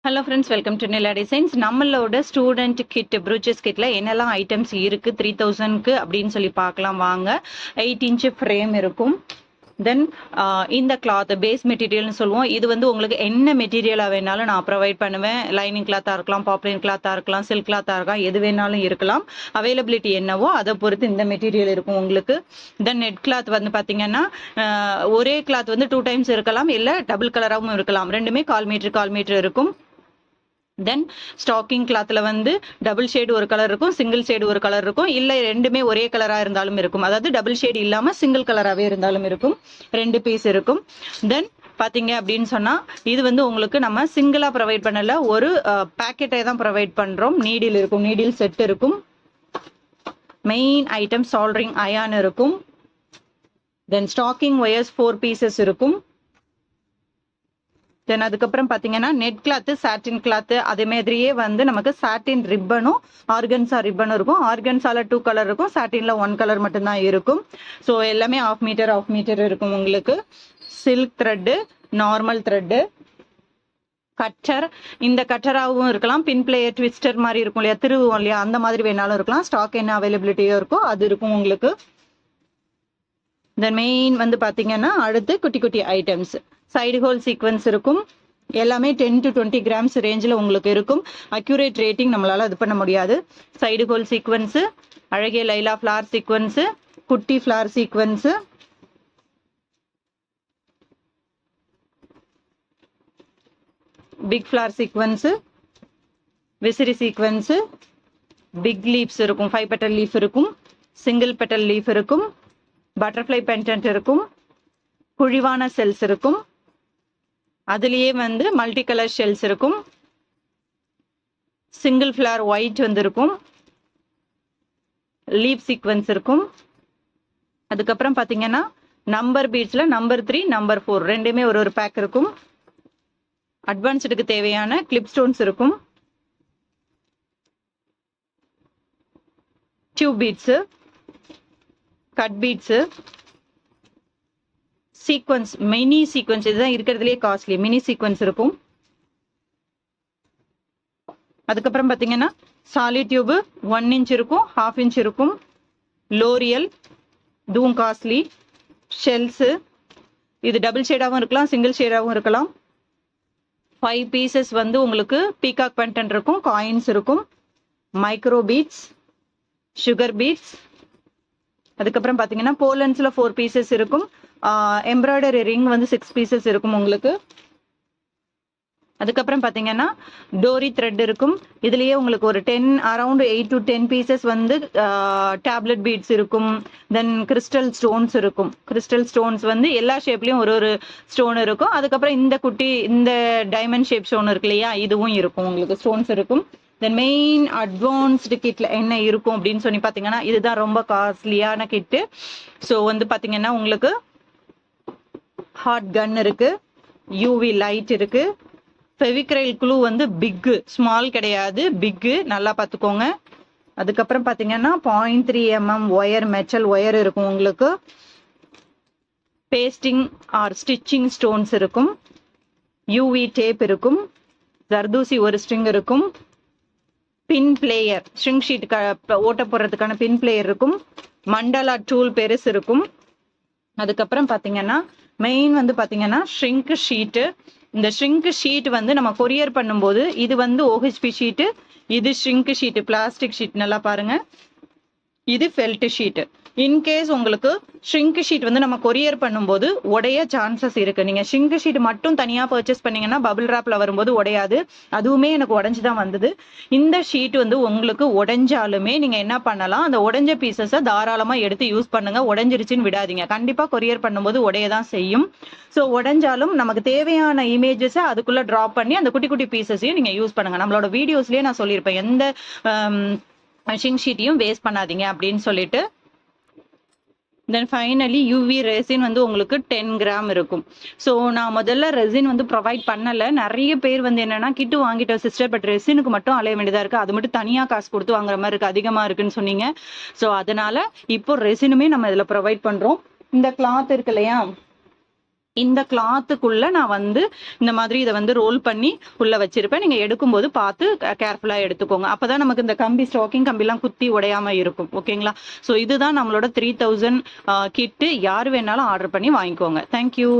Hello friends, welcome to Nila designs. நம்மளோட student kit ப்ரூச்சஸ் கிட்ல என்னெல்லாம் items இருக்கு 3000க்கு அப்படின்னு சொல்லி பார்க்கலாம் வாங்க. 8 இன்ச் ஃப்ரேம் இருக்கும். தென் இந்த கிளாத் பேஸ் மெட்டீரியல்னு சொல்லுவோம். இது வந்து உங்களுக்கு என்ன மெட்டீரியலாக வேணாலும் நான் ப்ரொவைட் பண்ணுவேன். லைனிங் கிளாத்தாக இருக்கலாம், பாப்லின் கிளாத்தாக இருக்கலாம், சில்க் கிளாத்தாக இருக்கலாம், எது வேணாலும் இருக்கலாம். அவைலபிலிட்டி என்னவோ அதை பொறுத்து இந்த மெட்டீரியல் இருக்கும் உங்களுக்கு. தென் நெட் கிளாத் வந்து பார்த்தீங்கன்னா ஒரே கிளாத் வந்து 2 டைம்ஸ் இருக்கலாம், இல்லை டபுள் கலராகவும் இருக்கலாம். ரெண்டுமே 1/4 மீட்டர் இருக்கும். தென் ஸ்டாக்கிங் கிளாத்ல வந்து டபுள் ஷேடு ஒரு கலர் இருக்கும், சிங்கிள் ஷேடு ஒரு கலர் இருக்கும், இல்லை ரெண்டுமே ஒரே கலரா இருந்தாலும் இருக்கும். அதாவது டபுள் ஷேடு இல்லாம சிங்கிள் கலராகவே இருந்தாலும் இருக்கும். 2 பீஸ் இருக்கும். தென் பாத்தீங்க அப்படின்னு சொன்னா இது வந்து உங்களுக்கு நம்ம சிங்கிளா ப்ரொவைட் பண்ணல, ஒரு பேக்கெட்டை தான் ப்ரொவைட் பண்றோம். நீடில் இருக்கும், நீடில் செட் இருக்கும். மெயின் ஐட்டம் சால்டரிங் அயான் இருக்கும். தென் ஸ்டாக்கிங் ஒயர்ஸ் 4 பீசஸ் இருக்கும். தென் அதுக்கப்புறம் பார்த்தீங்கன்னா நெட் கிளாத்து, சாட்டின் கிளாத்து, அதே மாதிரியே வந்து நமக்கு சாட்டின் ரிப்பனும் ஆர்கன்ஸா ரிப்பனும் இருக்கும். ஆர்கன்ஸால 2 கலர் இருக்கும், சாட்டின்ல 1 கலர் மட்டும்தான் இருக்கும். ஸோ எல்லாமே 1/2 மீட்டர் இருக்கும் உங்களுக்கு. Silk thread, normal thread, cutter. இந்த கட்டராகவும் இருக்கலாம், பின் பிளேயர் ட்விஸ்டர் மாதிரி இருக்கும் இல்லையா, திருவுவோம் இல்லையா, அந்த மாதிரி வேணாலும் இருக்கலாம். ஸ்டாக் என்ன அவைலபிலிட்டியோ இருக்கோ அது இருக்கும் உங்களுக்கு. தென் மெயின் வந்து பார்த்தீங்கன்னா அடுத்து குட்டி குட்டி ஐட்டம்ஸ், சைடு ஹோல் சீக்வன்ஸ் இருக்கும். எல்லாமே 10 to 20 கிராம்ஸ் ரேஞ்சில் உங்களுக்கு இருக்கும். அக்யூரேட் ரேட்டிங் நம்மளால இது பண்ண முடியாது. சைடு ஹோல் சீக்வன்ஸு, அழகிய லைலா ஃப்ளார் சீக்வன்ஸு, குட்டி flower sequence, big flower sequence, விசிறி சீக்வன்ஸு, பிக் லீவ்ஸ் இருக்கும், 5 பெட்டல் லீஃப் இருக்கும், சிங்கிள் பெட்டல் லீஃப் இருக்கும், பட்டர்ஃப்ளை பென்டன்ட் இருக்கும், குழிவான செல்ஸ் இருக்கும், அதுலேயே வந்து மல்டி கலர் ஷெல்ஸ் இருக்கும், சிங்கிள் ஃப்ளார் ஒயிட் வந்து இருக்கும், லீப் சீக்வன்ஸ் இருக்கும். அதுக்கப்புறம் பார்த்தீங்கன்னா நம்பர் பீட்ஸில் நம்பர் 3, நம்பர் 4 ரெண்டுமே ஒரு பேக் இருக்கும். அட்வான்ஸ்டுக்கு தேவையான கிளிப் ஸ்டோன்ஸ் இருக்கும். Tube beads, cut beads, sequence, mini sequence, இதுதான் இருக்கிறதுலே காஸ்ட்லி. மினி சீக்வன்ஸ் இருக்கும். அதுக்கப்புறம் பார்த்தீங்கன்னா சாலிட் டியூபு 1 இன்ச் இருக்கும், 1/2 இன்ச் இருக்கும். லோரியல், இதுவும் காஸ்ட்லி. ஷெல்ஸு, இது டபுள் ஷேடாகவும் இருக்கலாம், சிங்கிள் ஷேடாகவும் இருக்கலாம். 5 பீசஸ் வந்து உங்களுக்கு பீகாக் பென்டன்ட் இருக்கும், காயின்ஸ் இருக்கும், மைக்ரோ பீட்ஸ், சுகர் பீட்ஸ். அதுக்கப்புறம் பார்த்தீங்கன்னா போலன்ஸில் 4 பீசஸ் இருக்கும். எம்ப்ராய்டரி ரிங் வந்து 6 பீசஸ் இருக்கும் உங்களுக்கு. அதுக்கப்புறம் பார்த்தீங்கன்னா டோரி த்ரெட் இருக்கும். இதுலேயே உங்களுக்கு ஒரு 8 to 10 பீசஸ் வந்து டேப்லெட் பீட்ஸ் இருக்கும். தென் கிறிஸ்டல் ஸ்டோன்ஸ் இருக்கும். கிறிஸ்டல் ஸ்டோன்ஸ் வந்து எல்லா ஷேப்லேயும் ஒரு ஸ்டோன் இருக்கும். அதுக்கப்புறம் இந்த குட்டி இந்த டைமண்ட் ஷேப் ஸ்டோன் இருக்கு இல்லையா, இதுவும் இருக்கும் உங்களுக்கு, ஸ்டோன்ஸ் இருக்கும். தென் மெயின் அட்வான்ஸ்டு கிட்ல என்ன இருக்கும் அப்படின்னு சொல்லி பார்த்தீங்கன்னா இதுதான் ரொம்ப காஸ்ட்லியான கிட்டு. ஸோ வந்து பார்த்தீங்கன்னா உங்களுக்கு ஹாட் கன் இருக்கு, யூவி லைட் இருக்கு, ஃபெவிக்ரைல் க்ளூ வந்து பிக்கு, ஸ்மால் கிடையாது, பிக்கு, நல்லா பார்த்துக்கோங்க. அதுக்கப்புறம் பார்த்தீங்கன்னா 0.3 mm ஒயர், மெட்டல் ஒயர் இருக்கும் உங்களுக்கு. பேஸ்டிங் ஆர் ஸ்டிச்சிங் ஸ்டோன்ஸ் இருக்கும். யூவி டேப் இருக்கும். ஜர்தூசி ஒரு ஸ்ட்ரிங் இருக்கும். பின் பிளேயர், ஸ்ட்ரிங் ஷீட் ஓட்ட போடுறதுக்கான பின் பிளேயர் இருக்கும். மண்டலா டூல் பெருசு இருக்கும். அதுக்கப்புறம் பார்த்தீங்கன்னா மெயின் வந்து பார்த்தீங்கன்னா ஷ்ரிங்க் ஷீட்டு. இந்த ஷ்ரிங்க் ஷீட் வந்து நம்ம கொரியர் பண்ணும்போது இது வந்து OHP ஷீட்டு, இது ஷ்ரிங்க் ஷீட்டு, பிளாஸ்டிக் ஷீட். நல்லா பாருங்க, இது ஃபெல்ட் ஷீட்டு. இன்கேஸ் உங்களுக்கு ஷ்ரிங்க் ஷீட் வந்து நம்ம கொரியர் பண்ணும்போது உடைய சான்சஸ் இருக்கு. நீங்க ஷ்ரிங்க் ஷீட் மட்டும் தனியா பர்ச்சேஸ் பண்ணீங்கன்னா பபிள் ராப்ல வரும்போது உடையாது. அதுவுமே எனக்கு உடஞ்சுதான் வந்தது. இந்த ஷீட் வந்து உங்களுக்கு உடைஞ்சாலுமே நீங்க என்ன பண்ணலாம், அந்த உடைஞ்ச பீசஸை தாராளமா எடுத்து யூஸ் பண்ணுங்க. உடைஞ்சிருச்சுன்னு விடாதீங்க, கண்டிப்பா கொரியர் பண்ணும்போது உடையதான் செய்யும். ஸோ உடைஞ்சாலும் நமக்கு தேவையான இமேஜஸை அதுக்குள்ள டிராப் பண்ணி அந்த குட்டி குட்டி பீசஸையும் நீங்க யூஸ் பண்ணுங்க. நம்மளோட வீடியோஸ்லயே நான் சொல்லியிருப்பேன், எந்த ஷ்ரிங்க் ஷீட்டையும் வேஸ்ட் பண்ணாதீங்க அப்படின்னு சொல்லிட்டு. தென் ஃபைனலி யூவி ரெசின் வந்து உங்களுக்கு 10 கிராம் இருக்கும். ஸோ நான் முதல்ல ரெசின் வந்து ப்ரொவைட் பண்ணலை. நிறைய பேர் வந்து என்னன்னா கிட்டு வாங்கிட்டோம் சிஸ்டர், பட் ரெசினுக்கு மட்டும் அலைய வேண்டியதாக இருக்குது, அது மட்டும் தனியாக காசு கொடுத்து வாங்குற மாதிரி இருக்குது, அதிகமாக இருக்குன்னு சொன்னீங்க. ஸோ அதனால இப்போ ரெசினுமே நம்ம இதில் ப்ரொவைட் பண்ணுறோம். இந்த கிளாத் இருக்கு இல்லையா, இந்த கிளாத்துக்குள்ள நான் வந்து இந்த மாதிரி இதை வந்து ரோல் பண்ணி உள்ள வச்சிருப்பேன். நீங்க எடுக்கும்போது பார்த்து கேர்ஃபுல்லா எடுத்துக்கோங்க. அப்பதான் நமக்கு இந்த கம்பி ஸ்டாக்கிங் கம்பிலாம் குத்தி உடையாம இருக்கும். ஓகேங்களா? ஸோ இதுதான் நம்மளோட 3000 கிட்டு. யார் வேணாலும் ஆர்டர் பண்ணி வாங்கிக்கோங்க. தேங்க்யூ.